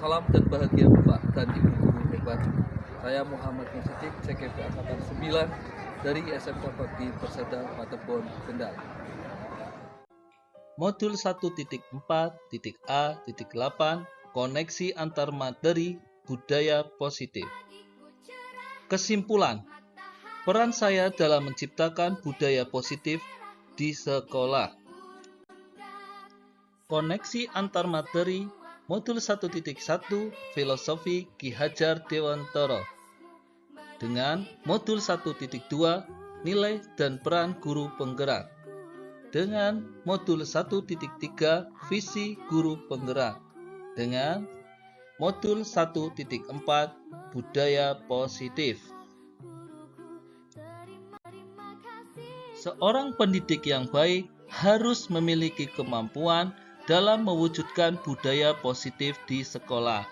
Salam dan bahagia Bapak dan Ibu guru hebat. Saya Muhammad Nursidik, CKP Angkatan 9 dari SMK Bakti Persada Patebon, Kendal. Modul 1.4.A.8 Koneksi antar materi budaya positif. Kesimpulan, peran saya dalam menciptakan budaya positif di sekolah. Koneksi antar materi Modul 1.1 Filosofi Ki Hajar Dewantara dengan Modul 1.2 Nilai dan peran guru penggerak dengan Modul 1.3 Visi guru penggerak dengan Modul 1.4 Budaya positif. Seorang pendidik yang baik harus memiliki kemampuan dalam mewujudkan budaya positif di sekolah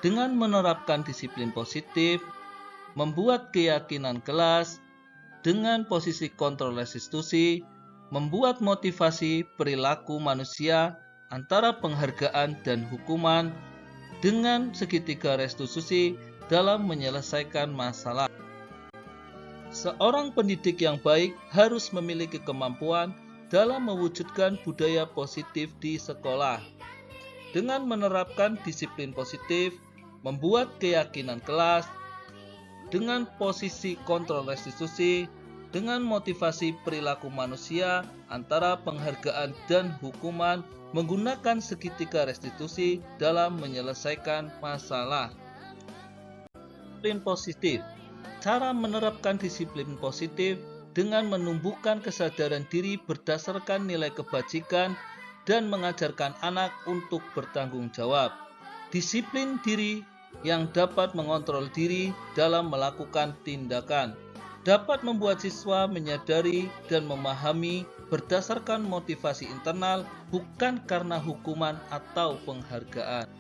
dengan menerapkan disiplin positif, membuat keyakinan kelas dengan posisi kontrol restitusi, membuat motivasi perilaku manusia antara penghargaan dan hukuman dengan segitiga restitusi dalam menyelesaikan masalah. Seorang pendidik yang baik harus memiliki kemampuan dalam mewujudkan budaya positif di sekolah dengan menerapkan disiplin positif, membuat keyakinan kelas dengan posisi kontrol restitusi, dengan motivasi perilaku manusia antara penghargaan dan hukuman menggunakan segitiga restitusi dalam menyelesaikan masalah. Disiplin positif. Cara menerapkan disiplin positif dengan menumbuhkan kesadaran diri berdasarkan nilai kebajikan dan mengajarkan anak untuk bertanggung jawab. Disiplin diri yang dapat mengontrol diri dalam melakukan tindakan dapat membuat siswa menyadari dan memahami berdasarkan motivasi internal, bukan karena hukuman atau penghargaan.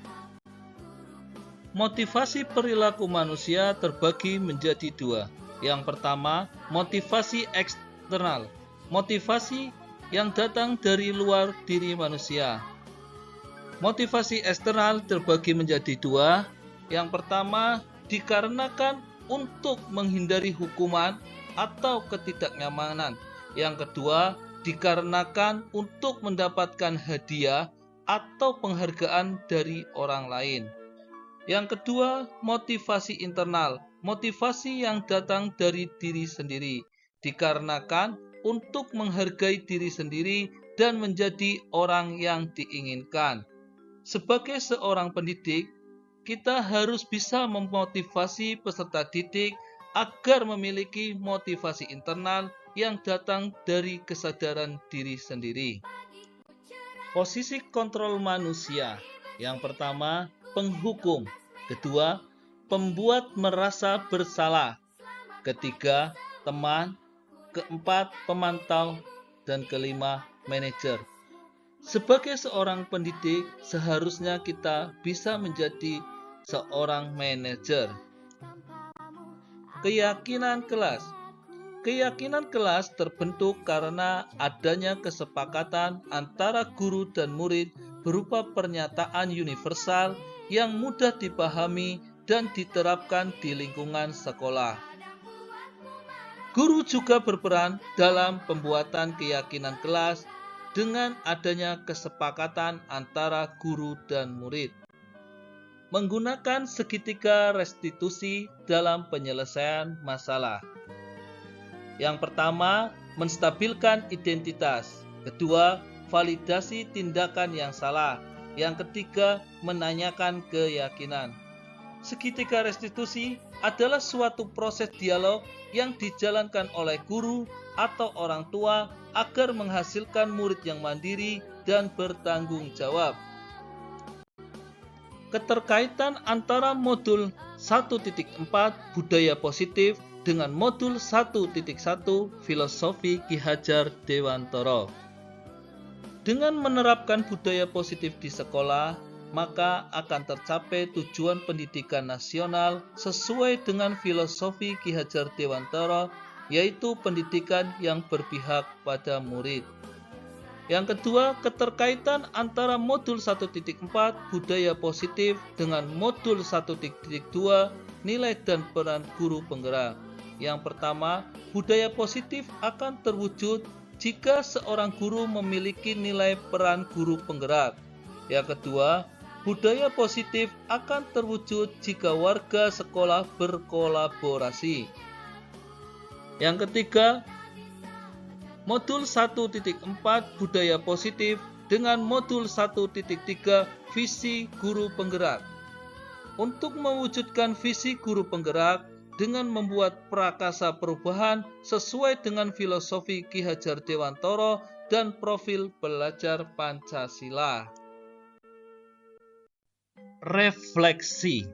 Motivasi perilaku manusia terbagi menjadi dua. Yang pertama, motivasi eksternal, motivasi yang datang dari luar diri manusia. Motivasi eksternal terbagi menjadi dua. Yang pertama, dikarenakan untuk menghindari hukuman atau ketidaknyamanan. Yang kedua, dikarenakan untuk mendapatkan hadiah atau penghargaan dari orang lain. Yang kedua, motivasi internal, motivasi yang datang dari diri sendiri, dikarenakan untuk menghargai diri sendiri dan menjadi orang yang diinginkan. Sebagai seorang pendidik, kita harus bisa memotivasi peserta didik agar memiliki motivasi internal yang datang dari kesadaran diri sendiri. Posisi kontrol manusia. Yang pertama, penghukum. Kedua, pembuat merasa bersalah. Ketiga, teman. Keempat, pemantau. Dan kelima, manajer. Sebagai seorang pendidik, seharusnya kita bisa menjadi seorang manajer. Keyakinan kelas. Keyakinan kelas terbentuk karena adanya kesepakatan antara guru dan murid berupa pernyataan universal yang mudah dipahami dan diterapkan di lingkungan sekolah. Guru juga berperan dalam pembuatan keyakinan kelas dengan adanya kesepakatan antara guru dan murid. Menggunakan segitiga restitusi dalam penyelesaian masalah. Yang pertama, menstabilkan identitas. Kedua, validasi tindakan yang salah. Yang ketiga, menanyakan keyakinan. Segitiga restitusi adalah suatu proses dialog yang dijalankan oleh guru atau orang tua agar menghasilkan murid yang mandiri dan bertanggung jawab. Keterkaitan antara modul 1.4 Budaya Positif dengan modul 1.1 Filosofi Ki Hajar Dewantara. Dengan menerapkan budaya positif di sekolah, maka akan tercapai tujuan pendidikan nasional sesuai dengan filosofi Ki Hajar Dewantara, yaitu pendidikan yang berpihak pada murid. Yang kedua, keterkaitan antara modul 1.4 budaya positif dengan modul 1.2 nilai dan peran guru penggerak. Yang pertama, budaya positif akan terwujud jika seorang guru memiliki nilai peran guru penggerak. Yang kedua, budaya positif akan terwujud jika warga sekolah berkolaborasi. Yang ketiga, modul 1.4 budaya positif dengan modul 1.3 visi guru penggerak. Untuk mewujudkan visi guru penggerak dengan membuat prakasa perubahan sesuai dengan filosofi Ki Hajar Dewantara dan profil belajar Pancasila. Refleksi.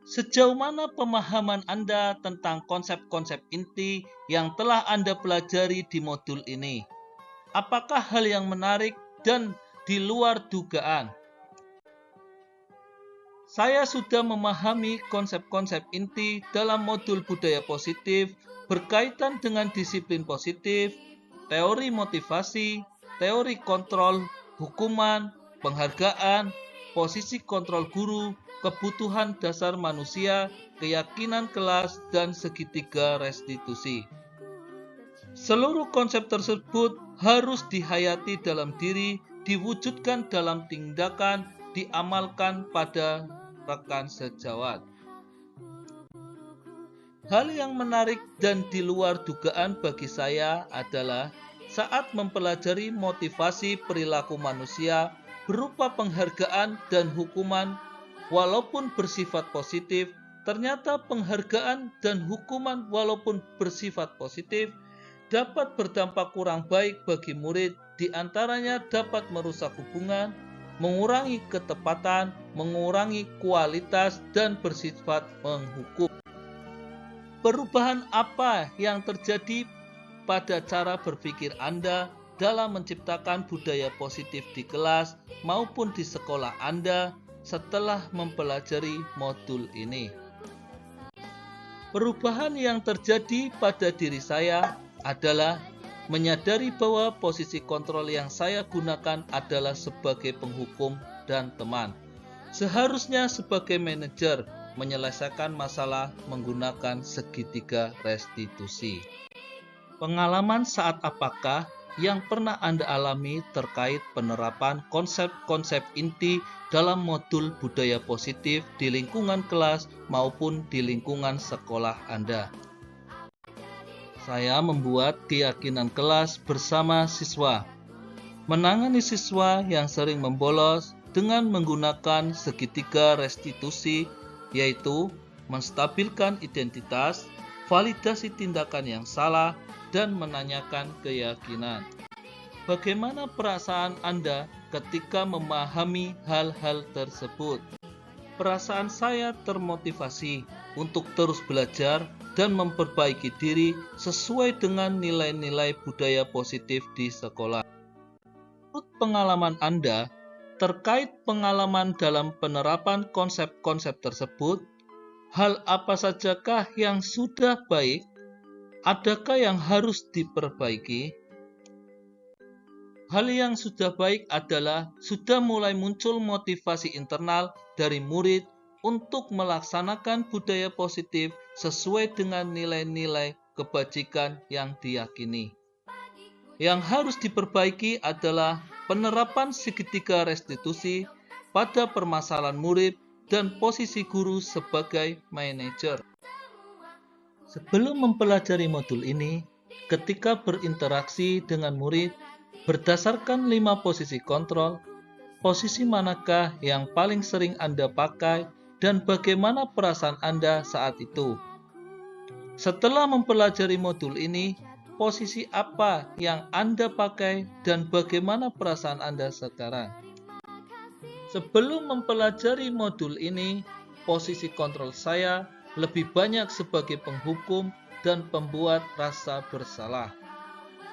Sejauh mana pemahaman Anda tentang konsep-konsep inti yang telah Anda pelajari di modul ini? Apakah hal yang menarik dan di luar dugaan? Saya sudah memahami konsep-konsep inti dalam modul budaya positif berkaitan dengan disiplin positif, teori motivasi, teori kontrol, hukuman, penghargaan, posisi kontrol guru, kebutuhan dasar manusia, keyakinan kelas, dan segitiga restitusi. Seluruh konsep tersebut harus dihayati dalam diri, diwujudkan dalam tindakan, diamalkan pada rekan sejawat. Hal yang menarik dan di luar dugaan bagi saya adalah saat mempelajari motivasi perilaku manusia berupa penghargaan dan hukuman. Walaupun bersifat positif, ternyata penghargaan dan hukuman walaupun bersifat positif dapat berdampak kurang baik bagi murid, di antaranya dapat merusak hubungan, mengurangi ketepatan, mengurangi kualitas, dan bersifat menghukum. Perubahan apa yang terjadi pada cara berpikir Anda dalam menciptakan budaya positif di kelas maupun di sekolah Anda setelah mempelajari modul ini? Perubahan yang terjadi pada diri saya adalah menyadari bahwa posisi kontrol yang saya gunakan adalah sebagai penghukum dan teman. Seharusnya sebagai manajer menyelesaikan masalah menggunakan segitiga restitusi. Pengalaman saat apakah yang pernah Anda alami terkait penerapan konsep-konsep inti dalam modul budaya positif di lingkungan kelas maupun di lingkungan sekolah Anda? Saya membuat keyakinan kelas bersama siswa, menangani siswa yang sering membolos dengan menggunakan segitiga restitusi, yaitu menstabilkan identitas, validasi tindakan yang salah, dan menanyakan keyakinan. Bagaimana perasaan Anda ketika memahami hal-hal tersebut? Perasaan saya termotivasi untuk terus belajar dan memperbaiki diri sesuai dengan nilai-nilai budaya positif di sekolah. Menurut pengalaman Anda terkait pengalaman dalam penerapan konsep-konsep tersebut, hal apa sajakah yang sudah baik? Adakah yang harus diperbaiki? Hal yang sudah baik adalah sudah mulai muncul motivasi internal dari murid untuk melaksanakan budaya positif sesuai dengan nilai-nilai kebajikan yang diyakini. Yang harus diperbaiki adalah penerapan segitiga restitusi pada permasalahan murid dan posisi guru sebagai manajer. Sebelum mempelajari modul ini, ketika berinteraksi dengan murid, berdasarkan 5 posisi kontrol, posisi manakah yang paling sering Anda pakai dan bagaimana perasaan Anda saat itu? Setelah mempelajari modul ini, posisi apa yang Anda pakai dan bagaimana perasaan Anda sekarang? Sebelum mempelajari modul ini, posisi kontrol saya lebih banyak sebagai penghukum dan pembuat rasa bersalah.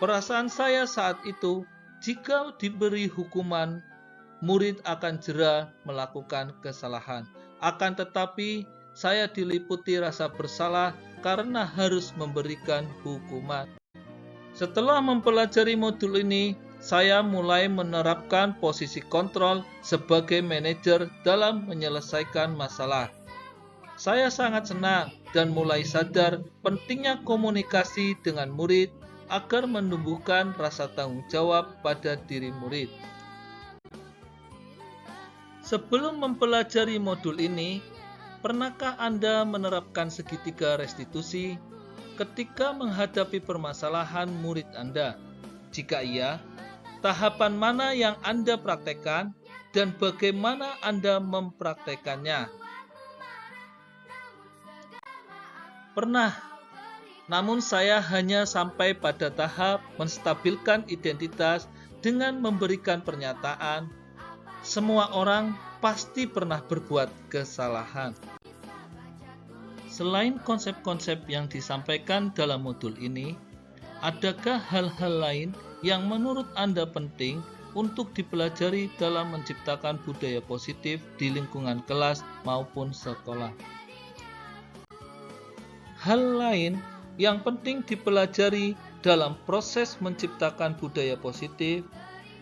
Perasaan saya saat itu, jika diberi hukuman, murid akan jera melakukan kesalahan. Akan tetapi, saya diliputi rasa bersalah karena harus memberikan hukuman. Setelah mempelajari modul ini, saya mulai menerapkan posisi kontrol sebagai manajer dalam menyelesaikan masalah. Saya sangat senang dan mulai sadar pentingnya komunikasi dengan murid agar menumbuhkan rasa tanggung jawab pada diri murid. Sebelum mempelajari modul ini, pernahkah Anda menerapkan segitiga restitusi ketika menghadapi permasalahan murid Anda? Jika iya, tahapan mana yang Anda praktekkan dan bagaimana Anda mempraktekannya? Pernah, namun saya hanya sampai pada tahap menstabilkan identitas dengan memberikan pernyataan, semua orang pasti pernah berbuat kesalahan. Selain konsep-konsep yang disampaikan dalam modul ini, adakah hal-hal lain yang menurut Anda penting untuk dipelajari dalam menciptakan budaya positif di lingkungan kelas maupun sekolah? Hal lain yang penting dipelajari dalam proses menciptakan budaya positif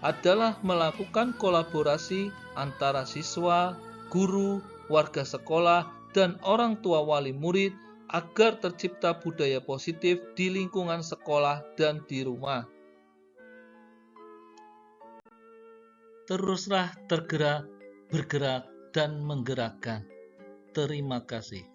adalah melakukan kolaborasi antara siswa, guru, warga sekolah, dan orang tua wali murid agar tercipta budaya positif di lingkungan sekolah dan di rumah. Teruslah tergerak, bergerak, dan menggerakkan. Terima kasih.